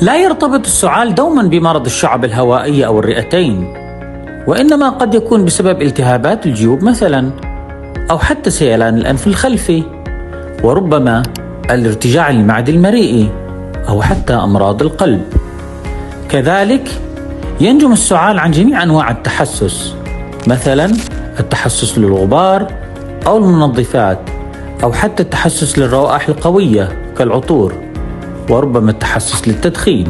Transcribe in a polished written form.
لا يرتبط السعال دوما بمرض الشعب الهوائية أو الرئتين، وإنما قد يكون بسبب التهابات الجيوب مثلا، أو حتى سيلان الأنف الخلفي، وربما الارتجاع المعدي المريئي، أو حتى أمراض القلب. كذلك ينجم السعال عن جميع أنواع التحسس، مثلا التحسس للغبار أو المنظفات، أو حتى التحسس للروائح القوية كالعطور، وربما التحسس للتدخين.